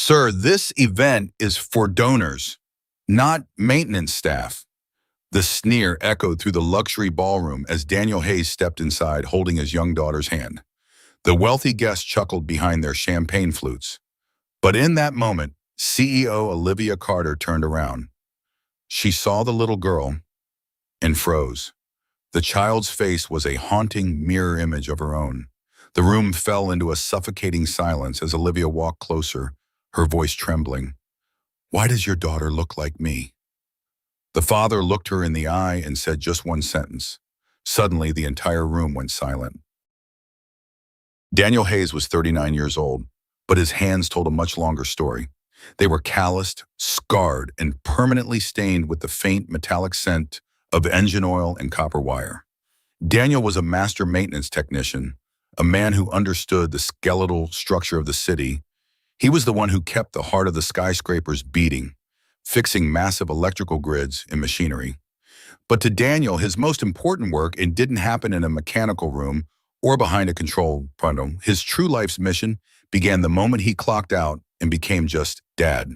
Sir, this event is for donors, not maintenance staff. The sneer echoed through the luxury ballroom as Daniel Hayes stepped inside holding his young daughter's hand. The wealthy guests chuckled behind their champagne flutes. But in that moment, CEO Olivia Carter turned around. She saw the little girl and froze. The child's face was a haunting mirror image of her own. The room fell into a suffocating silence as Olivia walked closer, her voice trembling. "Why does your daughter look like me?" The father looked her in the eye and said just one sentence. Suddenly, the entire room went silent. Daniel Hayes was 39 years old, but his hands told a much longer story. They were calloused, scarred, and permanently stained with the faint metallic scent of engine oil and copper wire. Daniel was a master maintenance technician, a man who understood the skeletal structure of the city. He was the one who kept the heart of the skyscrapers beating, fixing massive electrical grids and machinery. But to Daniel, his most important work, it didn't happen in a mechanical room or behind a control panel. His true life's mission began the moment he clocked out and became just dad.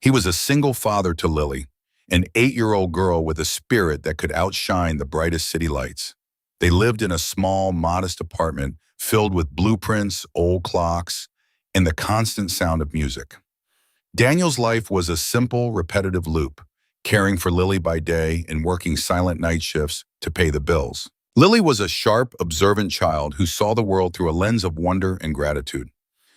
He was a single father to Lily, an 8-year-old girl with a spirit that could outshine the brightest city lights. They lived in a small, modest apartment filled with blueprints, old clocks, and the constant sound of music. Daniel's life was a simple, repetitive loop, caring for Lily by day and working silent night shifts to pay the bills. Lily was a sharp, observant child who saw the world through a lens of wonder and gratitude.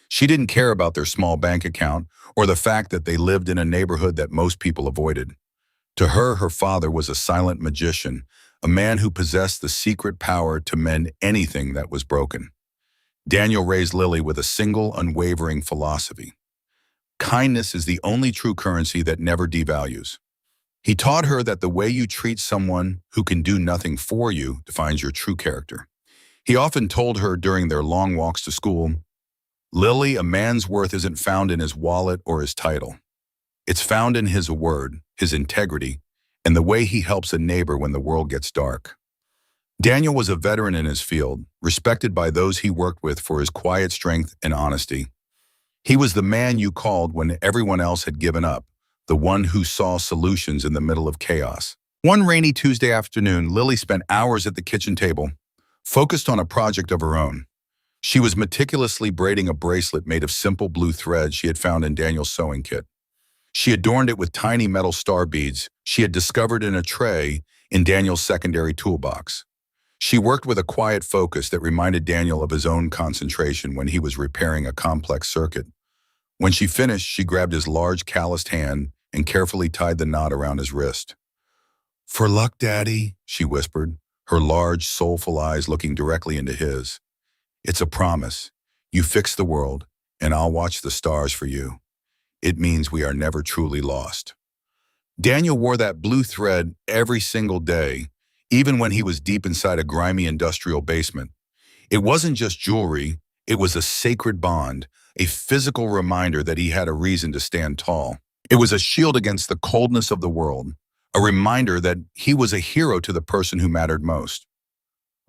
She didn't care about their small bank account or the fact that they lived in a neighborhood that most people avoided. To her, her father was a silent magician, a man who possessed the secret power to mend anything that was broken. Daniel raised Lily with a single, unwavering philosophy. Kindness is the only true currency that never devalues. He taught her that the way you treat someone who can do nothing for you defines your true character. He often told her during their long walks to school, "Lily, a man's worth isn't found in his wallet or his title. It's found in his word, his integrity, and the way he helps a neighbor when the world gets dark." Daniel was a veteran in his field, respected by those he worked with for his quiet strength and honesty. He was the man you called when everyone else had given up, the one who saw solutions in the middle of chaos. One rainy Tuesday afternoon, Lily spent hours at the kitchen table, focused on a project of her own. She was meticulously braiding a bracelet made of simple blue thread she had found in Daniel's sewing kit. She adorned it with tiny metal star beads she had discovered in a tray in Daniel's secondary toolbox. She worked with a quiet focus that reminded Daniel of his own concentration when he was repairing a complex circuit. When she finished, she grabbed his large calloused hand and carefully tied the knot around his wrist. "For luck, Daddy," she whispered, her large, soulful eyes looking directly into his. "It's a promise. You fix the world, and I'll watch the stars for you. It means we are never truly lost." Daniel wore that blue thread every single day, even when he was deep inside a grimy industrial basement. It wasn't just jewelry, it was a sacred bond, a physical reminder that he had a reason to stand tall. It was a shield against the coldness of the world, a reminder that he was a hero to the person who mattered most.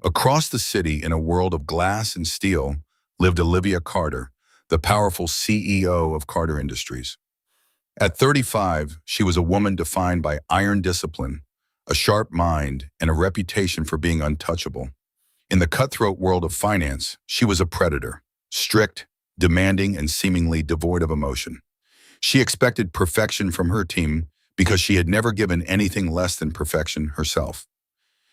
Across the city, in a world of glass and steel, lived Olivia Carter, the powerful CEO of Carter Industries. At 35, she was a woman defined by iron discipline, a sharp mind, and a reputation for being untouchable. In the cutthroat world of finance, she was a predator, strict, demanding, and seemingly devoid of emotion. She expected perfection from her team because she had never given anything less than perfection herself.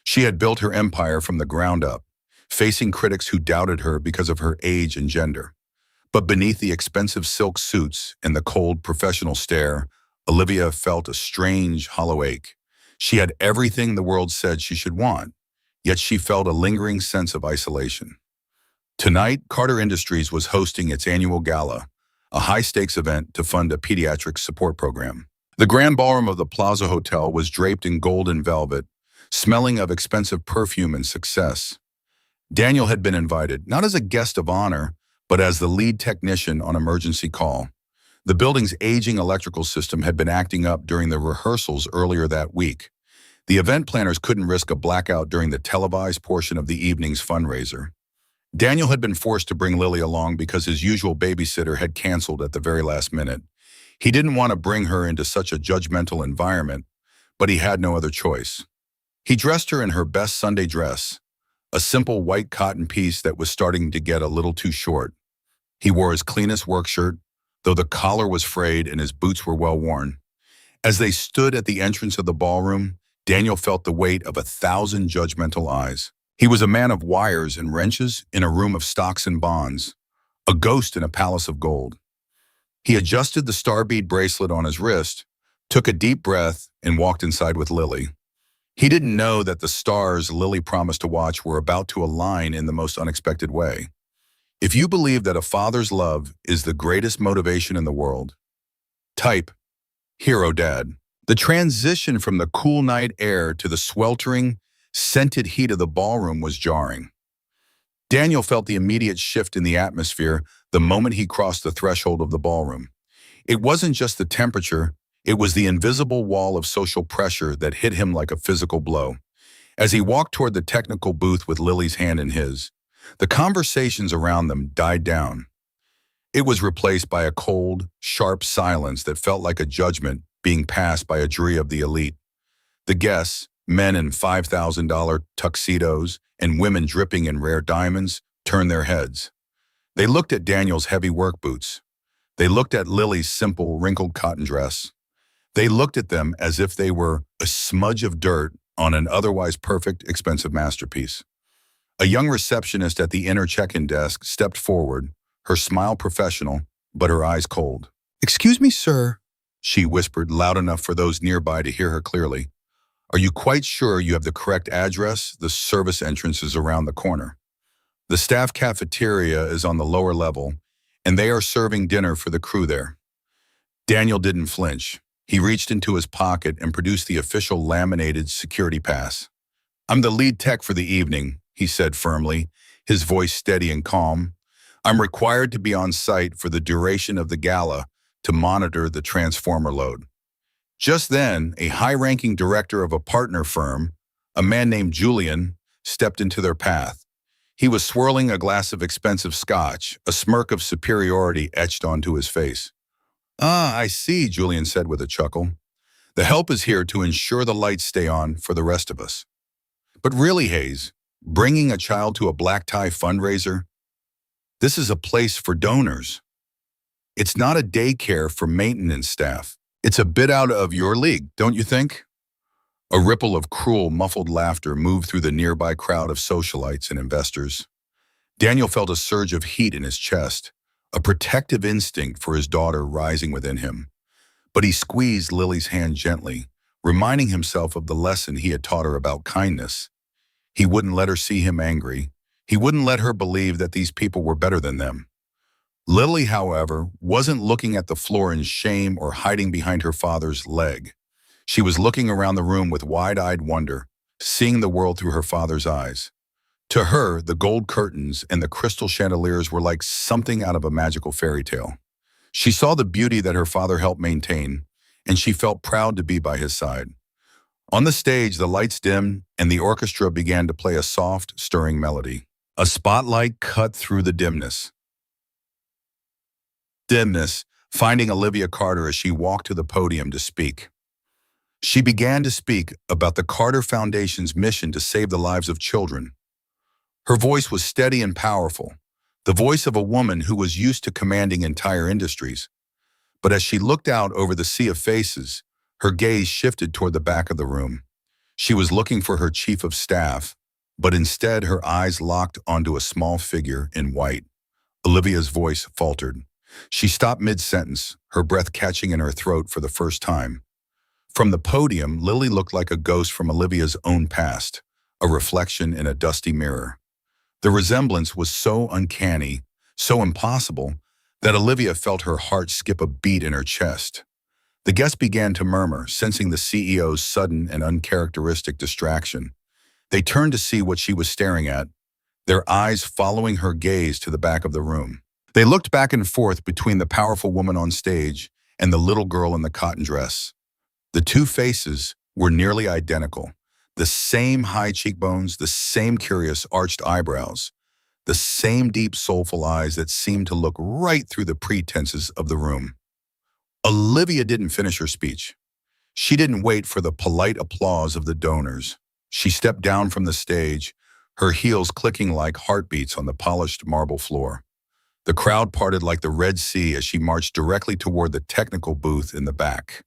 She had built her empire from the ground up, facing critics who doubted her because of her age and gender. But beneath the expensive silk suits and the cold professional stare, Olivia felt a strange, hollow ache. She had everything the world said she should want, yet she felt a lingering sense of isolation. Tonight, Carter Industries was hosting its annual gala, a high-stakes event to fund a pediatric support program. The grand ballroom of the Plaza Hotel was draped in gold and velvet, smelling of expensive perfume and success. Daniel had been invited, not as a guest of honor, but as the lead technician on emergency call. The building's aging electrical system had been acting up during the rehearsals earlier that week. The event planners couldn't risk a blackout during the televised portion of the evening's fundraiser. Daniel had been forced to bring Lily along because his usual babysitter had canceled at the very last minute. He didn't want to bring her into such a judgmental environment, but he had no other choice. He dressed her in her best Sunday dress, a simple white cotton piece that was starting to get a little too short. He wore his cleanest work shirt, though the collar was frayed and his boots were well worn. As they stood at the entrance of the ballroom, Daniel felt the weight of 1,000 judgmental eyes. He was a man of wires and wrenches in a room of stocks and bonds, a ghost in a palace of gold. He adjusted the star bead bracelet on his wrist, took a deep breath, and walked inside with Lily. He didn't know that the stars Lily promised to watch were about to align in the most unexpected way. If you believe that a father's love is the greatest motivation in the world, type Hero Dad. The transition from the cool night air to the sweltering, scented heat of the ballroom was jarring. Daniel felt the immediate shift in the atmosphere the moment he crossed the threshold of the ballroom. It wasn't just the temperature, it was the invisible wall of social pressure that hit him like a physical blow. As he walked toward the technical booth with Lily's hand in his, the conversations around them died down. It was replaced by a cold, sharp silence that felt like a judgment being passed by a jury of the elite. The guests, men in $5,000 tuxedos and women dripping in rare diamonds, turned their heads. They looked at Daniel's heavy work boots. They looked at Lily's simple, wrinkled cotton dress. They looked at them as if they were a smudge of dirt on an otherwise perfect, expensive masterpiece. A young receptionist at the inner check-in desk stepped forward, her smile professional, but her eyes cold. "Excuse me, sir," she whispered loud enough for those nearby to hear her clearly. "Are you quite sure you have the correct address? The service entrance is around the corner. The staff cafeteria is on the lower level, and they are serving dinner for the crew there." Daniel didn't flinch. He reached into his pocket and produced the official laminated security pass. "I'm the lead tech for the evening," he said firmly, his voice steady and calm. "I'm required to be on site for the duration of the gala to monitor the transformer load." Just then, a high-ranking director of a partner firm, a man named Julian, stepped into their path. He was swirling a glass of expensive scotch, a smirk of superiority etched onto his face. "Ah, I see," Julian said with a chuckle. "The help is here to ensure the lights stay on for the rest of us." But really, Hayes, bringing a child to a black tie fundraiser? This is a place for donors. It's not a daycare for maintenance staff. It's a bit out of your league, don't you think? A ripple of cruel, muffled laughter moved through the nearby crowd of socialites and investors. Daniel felt a surge of heat in his chest, a protective instinct for his daughter rising within him. But he squeezed Lily's hand gently, reminding himself of the lesson he had taught her about kindness. He wouldn't let her see him angry. He wouldn't let her believe that these people were better than them. Lily, however, wasn't looking at the floor in shame or hiding behind her father's leg. She was looking around the room with wide-eyed wonder, seeing the world through her father's eyes. To her, the gold curtains and the crystal chandeliers were like something out of a magical fairy tale. She saw the beauty that her father helped maintain, and she felt proud to be by his side. On the stage, the lights dimmed, and the orchestra began to play a soft, stirring melody. A spotlight cut through the dimness, finding Olivia Carter as she walked to the podium to speak. She began to speak about the Carter Foundation's mission to save the lives of children. Her voice was steady and powerful, the voice of a woman who was used to commanding entire industries. But as she looked out over the sea of faces, her gaze shifted toward the back of the room. She was looking for her chief of staff, but instead her eyes locked onto a small figure in white. Olivia's voice faltered. She stopped mid-sentence, her breath catching in her throat for the first time. From the podium, Lily looked like a ghost from Olivia's own past, a reflection in a dusty mirror. The resemblance was so uncanny, so impossible, that Olivia felt her heart skip a beat in her chest. The guests began to murmur, sensing the CEO's sudden and uncharacteristic distraction. They turned to see what she was staring at, their eyes following her gaze to the back of the room. They looked back and forth between the powerful woman on stage and the little girl in the cotton dress. The two faces were nearly identical, the same high cheekbones, the same curious arched eyebrows. the same deep, soulful eyes that seemed to look right through the pretenses of the room. Olivia didn't finish her speech. She didn't wait for the polite applause of the donors. She stepped down from the stage, her heels clicking like heartbeats on the polished marble floor. The crowd parted like the Red Sea as she marched directly toward the technical booth in the back.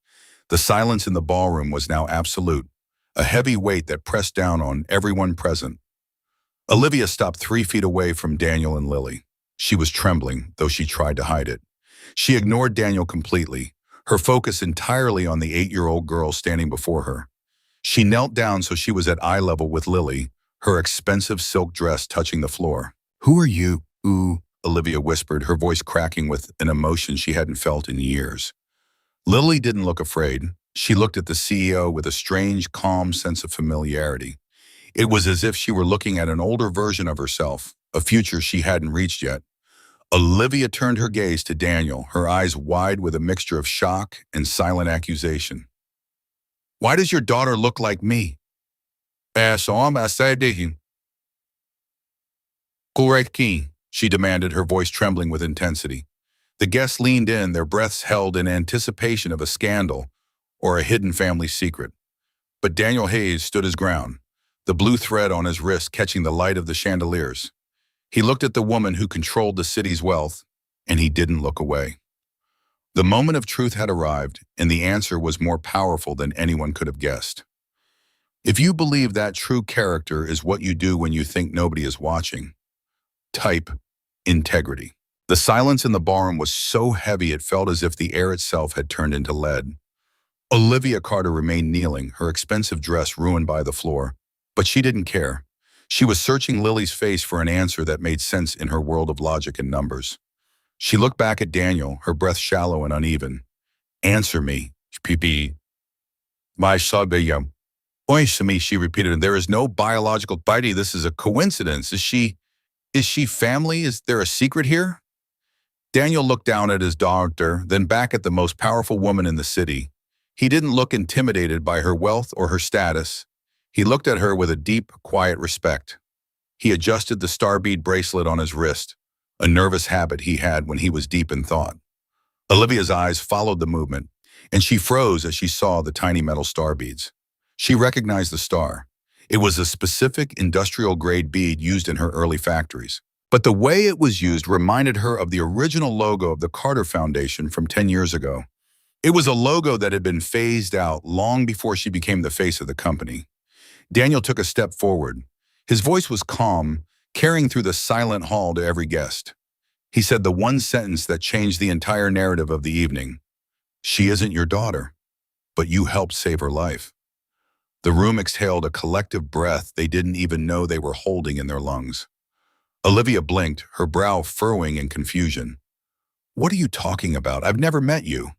The silence in the ballroom was now absolute, a heavy weight that pressed down on everyone present. Olivia stopped 3 feet away from Daniel and Lily. She was trembling, though she tried to hide it. She ignored Daniel completely, her focus entirely on the 8-year-old girl standing before her. She knelt down so she was at eye level with Lily, her expensive silk dress touching the floor. "Who are you?" "Ooh," Olivia whispered, her voice cracking with an emotion she hadn't felt in years. Lily didn't look afraid. She looked at the CEO with a strange, calm sense of familiarity. It was as if she were looking at an older version of herself, a future she hadn't reached yet. Olivia turned her gaze to Daniel, her eyes wide with a mixture of shock and silent accusation. "Why does your daughter look like me?" "Correct key," she demanded, her voice trembling with intensity. The guests leaned in, their breaths held in anticipation of a scandal or a hidden family secret. But Daniel Hayes stood his ground, the blue thread on his wrist catching the light of the chandeliers. He looked at the woman who controlled the city's wealth, and he didn't look away. The moment of truth had arrived, and the answer was more powerful than anyone could have guessed. If you believe that true character is what you do when you think nobody is watching, type integrity. The silence in the ballroom was so heavy it felt as if the air itself had turned into lead. Olivia Carter remained kneeling, her expensive dress ruined by the floor, but she didn't care. She was searching Lily's face for an answer that made sense in her world of logic and numbers. She looked back at Daniel, her breath shallow and uneven. "Answer me, PP. My sabiyam. Answer me," she repeated, and "there is no biological body. This is a coincidence. Is she family? Is there a secret here?" Daniel looked down at his daughter, then back at the most powerful woman in the city. He didn't look intimidated by her wealth or her status. He looked at her with a deep, quiet respect. He adjusted the star bead bracelet on his wrist, a nervous habit he had when he was deep in thought. Olivia's eyes followed the movement, and she froze as she saw the tiny metal star beads. She recognized the star. It was a specific industrial-grade bead used in her early factories. But the way it was used reminded her of the original logo of the Carter Foundation from 10 years ago. It was a logo that had been phased out long before she became the face of the company. Daniel took a step forward. His voice was calm, carrying through the silent hall to every guest. He said the one sentence that changed the entire narrative of the evening. "She isn't your daughter, but you helped save her life." The room exhaled a collective breath they didn't even know they were holding in their lungs. Olivia blinked, her brow furrowing in confusion. "What are you talking about? I've never met you."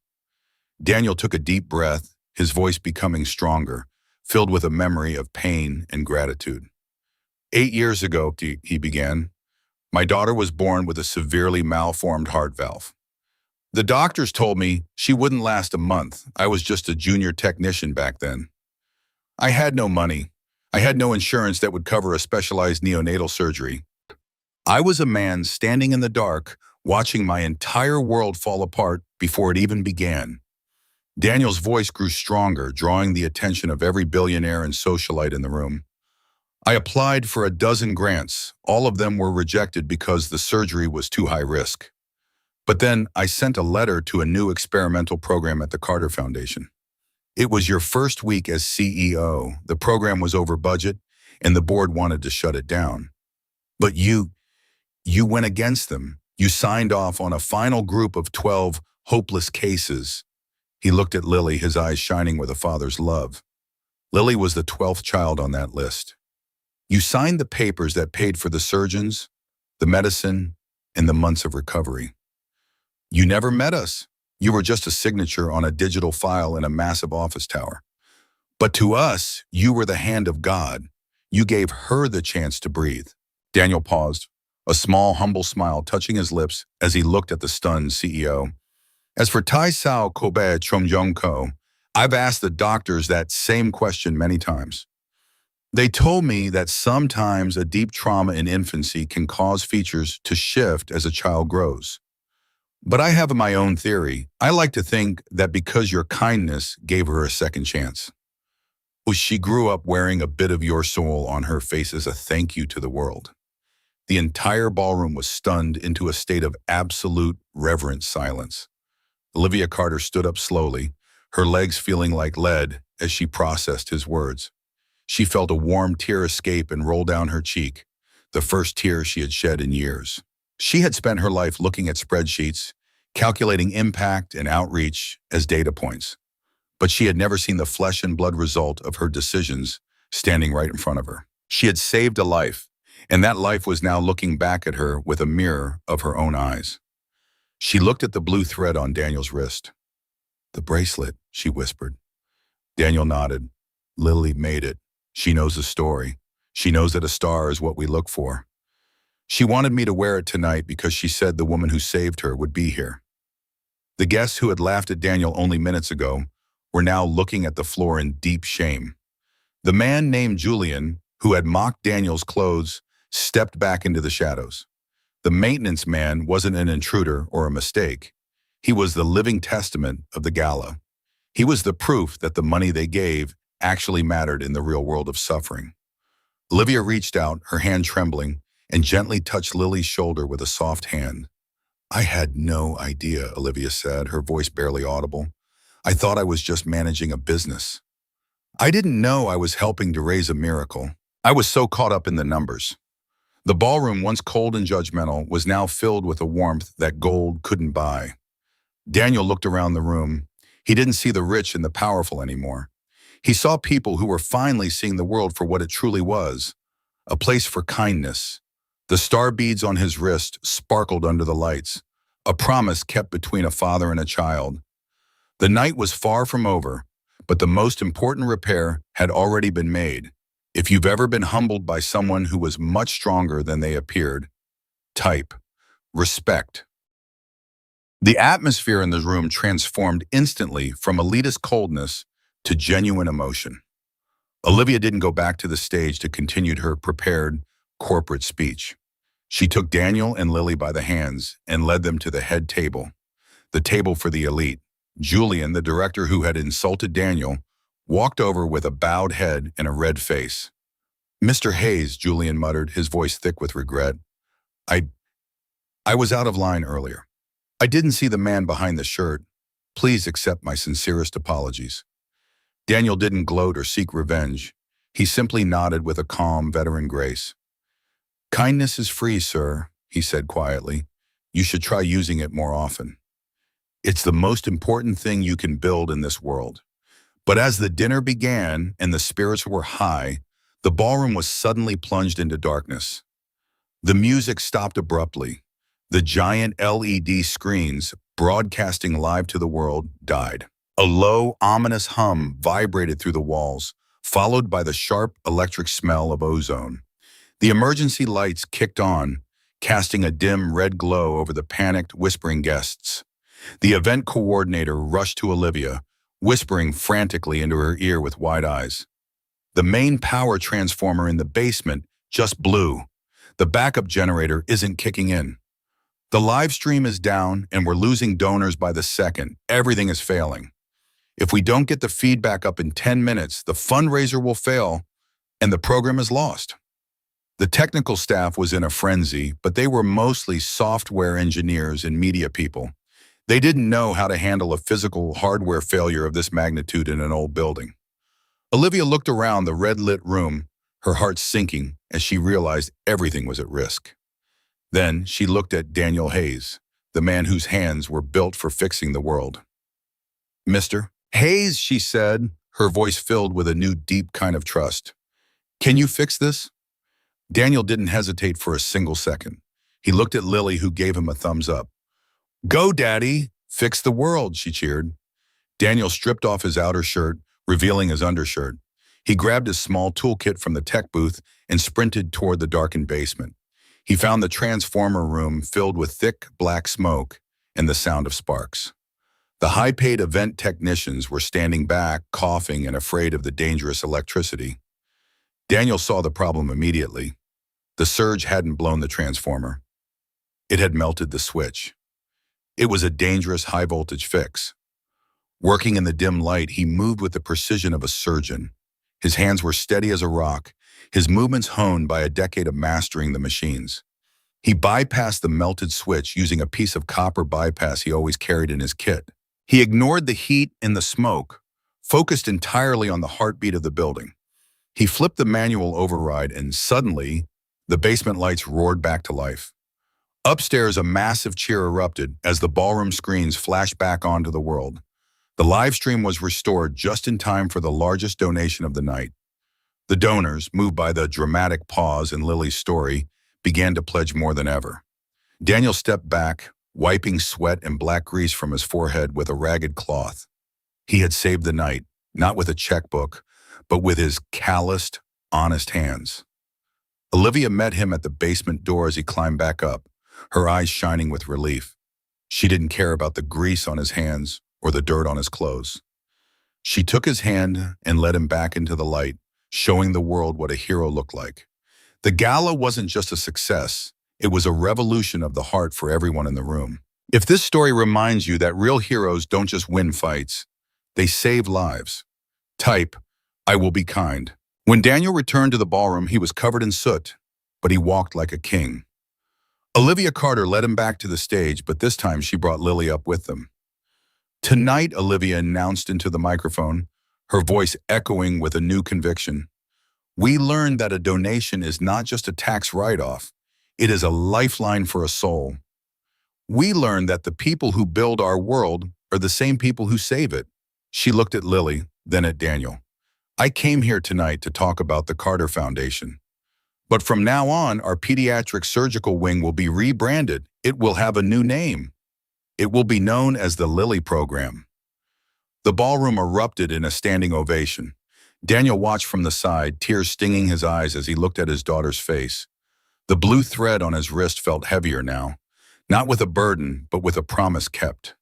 Daniel took a deep breath, his voice becoming stronger, filled with a memory of pain and gratitude. 8 years ago, he began, my daughter was born with a severely malformed heart valve. The doctors told me she wouldn't last a month. I was just a junior technician back then. I had no money. I had no insurance that would cover a specialized neonatal surgery. I was a man standing in the dark, watching my entire world fall apart before it even began. Daniel's voice grew stronger, drawing the attention of every billionaire and socialite in the room. I applied for a dozen grants. All of them were rejected because the surgery was too high risk. But then I sent a letter to a new experimental program at the Carter Foundation. It was your first week as CEO. The program was over budget, and the board wanted to shut it down. But you went against them. You signed off on a final group of 12 hopeless cases. He looked at Lily, his eyes shining with a father's love. Lily was the 12th child on that list. You signed the papers that paid for the surgeons, the medicine, and the months of recovery. You never met us. You were just a signature on a digital file in a massive office tower. But to us, you were the hand of God. You gave her the chance to breathe. Daniel paused, a small, humble smile touching his lips as he looked at the stunned CEO. As for Tai Sao Kobe Chomjong Ko, I've asked the doctors that same question many times. They told me that sometimes a deep trauma in infancy can cause features to shift as a child grows. But I have my own theory. I like to think that because your kindness gave her a second chance. She grew up wearing a bit of your soul on her face as a thank you to the world. The entire ballroom was stunned into a state of absolute reverent silence. Olivia Carter stood up slowly, her legs feeling like lead as she processed his words. She felt a warm tear escape and roll down her cheek, the first tear she had shed in years. She had spent her life looking at spreadsheets, calculating impact and outreach as data points. But she had never seen the flesh and blood result of her decisions standing right in front of her. She had saved a life, and that life was now looking back at her with a mirror of her own eyes. She looked at the blue thread on Daniel's wrist. "The bracelet," she whispered. Daniel nodded. "Lily made it. She knows the story. She knows that a star is what we look for. She wanted me to wear it tonight because she said the woman who saved her would be here." The guests who had laughed at Daniel only minutes ago were now looking at the floor in deep shame. The man named Julian, who had mocked Daniel's clothes, stepped back into the shadows. The maintenance man wasn't an intruder or a mistake. He was the living testament of the gala. He was the proof that the money they gave actually mattered in the real world of suffering. Olivia reached out, her hand trembling, and gently touched Lily's shoulder with a soft hand. "I had no idea," Olivia said, her voice barely audible. "I thought I was just managing a business. I didn't know I was helping to raise a miracle. I was so caught up in the numbers." The ballroom, once cold and judgmental, was now filled with a warmth that gold couldn't buy. Daniel looked around the room. He didn't see the rich and the powerful anymore. He saw people who were finally seeing the world for what it truly was, a place for kindness. The star beads on his wrist sparkled under the lights, a promise kept between a father and a child. The night was far from over, but the most important repair had already been made. If you've ever been humbled by someone who was much stronger than they appeared, type respect. The atmosphere in the room transformed instantly from elitist coldness to genuine emotion. Olivia didn't go back to the stage to continue her prepared corporate speech. She took Daniel and Lily by the hands and led them to the head table, the table for the elite. Julian, the director who had insulted Daniel, walked over with a bowed head and a red face. "Mr. Hayes," Julian muttered, his voice thick with regret. I was out of line earlier. I didn't see the man behind the shirt. Please accept my sincerest apologies." Daniel didn't gloat or seek revenge. He simply nodded with a calm, veteran grace. "Kindness is free, sir," he said quietly. "You should try using it more often. It's the most important thing you can build in this world." But as the dinner began and the spirits were high, the ballroom was suddenly plunged into darkness. The music stopped abruptly. The giant LED screens, broadcasting live to the world, died. A low, ominous hum vibrated through the walls, followed by the sharp electric smell of ozone. The emergency lights kicked on, casting a dim red glow over the panicked, whispering guests. The event coordinator rushed to Olivia, whispering frantically into her ear with wide eyes. "The main power transformer in the basement just blew. The backup generator isn't kicking in. The live stream is down and we're losing donors by the second. Everything is failing. If we don't get the feedback up in 10 minutes, the fundraiser will fail and the program is lost." The technical staff was in a frenzy, but they were mostly software engineers and media people. They didn't know how to handle a physical hardware failure of this magnitude in an old building. Olivia looked around the red-lit room, her heart sinking as she realized everything was at risk. Then she looked at Daniel Hayes, the man whose hands were built for fixing the world. "Mr. Hayes," she said, her voice filled with a new deep kind of trust. "Can you fix this?" Daniel didn't hesitate for a single second. He looked at Lily, who gave him a thumbs up. "Go, Daddy! Fix the world," she cheered. Daniel stripped off his outer shirt, revealing his undershirt. He grabbed his small toolkit from the tech booth and sprinted toward the darkened basement. He found the transformer room filled with thick, black smoke and the sound of sparks. The high-paid event technicians were standing back, coughing and afraid of the dangerous electricity. Daniel saw the problem immediately. The surge hadn't blown the transformer. It had melted the switch. It was a dangerous high-voltage fix. Working in the dim light, he moved with the precision of a surgeon. His hands were steady as a rock, his movements honed by a decade of mastering the machines. He bypassed the melted switch using a piece of copper bypass he always carried in his kit. He ignored the heat and the smoke, focused entirely on the heartbeat of the building. He flipped the manual override and suddenly, the basement lights roared back to life. Upstairs, a massive cheer erupted as the ballroom screens flashed back onto the world. The live stream was restored just in time for the largest donation of the night. The donors, moved by the dramatic pause in Lily's story, began to pledge more than ever. Daniel stepped back, wiping sweat and black grease from his forehead with a ragged cloth. He had saved the night, not with a checkbook, but with his calloused, honest hands. Olivia met him at the basement door as he climbed back up, her eyes shining with relief. She didn't care about the grease on his hands or the dirt on his clothes. She took his hand and led him back into the light, showing the world what a hero looked like. The gala wasn't just a success, it was a revolution of the heart for everyone in the room. If this story reminds you that real heroes don't just win fights, they save lives, type, "I will be kind." When Daniel returned to the ballroom, he was covered in soot, but he walked like a king. Olivia Carter led him back to the stage, but this time she brought Lily up with them. "Tonight," Olivia announced into the microphone, her voice echoing with a new conviction, "we learned that a donation is not just a tax write-off, it is a lifeline for a soul. We learned that the people who build our world are the same people who save it." She looked at Lily, then at Daniel. "I came here tonight to talk about the Carter Foundation. But from now on, our pediatric surgical wing will be rebranded. It will have a new name. It will be known as the Lily Program." The ballroom erupted in a standing ovation. Daniel watched from the side, tears stinging his eyes as he looked at his daughter's face. The blue thread on his wrist felt heavier now, not with a burden, but with a promise kept.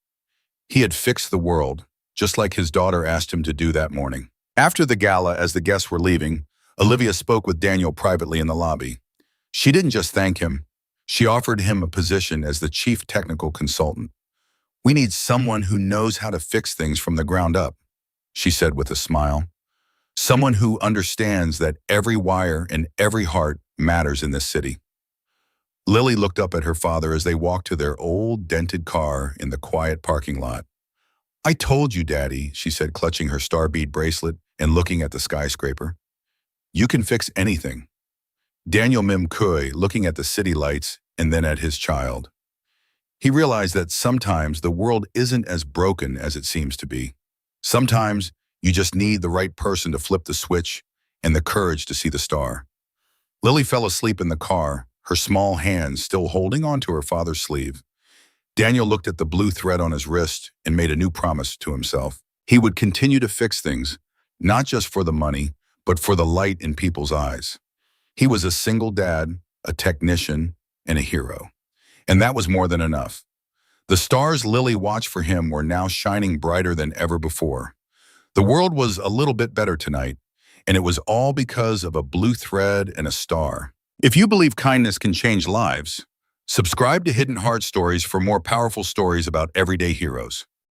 He had fixed the world, just like his daughter asked him to do that morning. After the gala, as the guests were leaving, Olivia spoke with Daniel privately in the lobby. She didn't just thank him. She offered him a position as the chief technical consultant. "We need someone who knows how to fix things from the ground up," she said with a smile. "Someone who understands that every wire and every heart matters in this city." Lily looked up at her father as they walked to their old, dented car in the quiet parking lot. "I told you, Daddy," she said, clutching her star bead bracelet and looking at the skyscraper. "You can fix anything." Daniel mimicry, looking at the city lights and then at his child. He realized that sometimes the world isn't as broken as it seems to be. Sometimes you just need the right person to flip the switch and the courage to see the star. Lily fell asleep in the car, her small hands still holding onto her father's sleeve. Daniel looked at the blue thread on his wrist and made a new promise to himself. He would continue to fix things, not just for the money, but for the light in people's eyes. He was a single dad, a technician, and a hero. And that was more than enough. The stars Lily watched for him were now shining brighter than ever before. The world was a little bit better tonight, and it was all because of a blue thread and a star. If you believe kindness can change lives, subscribe to Hidden Heart Stories for more powerful stories about everyday heroes.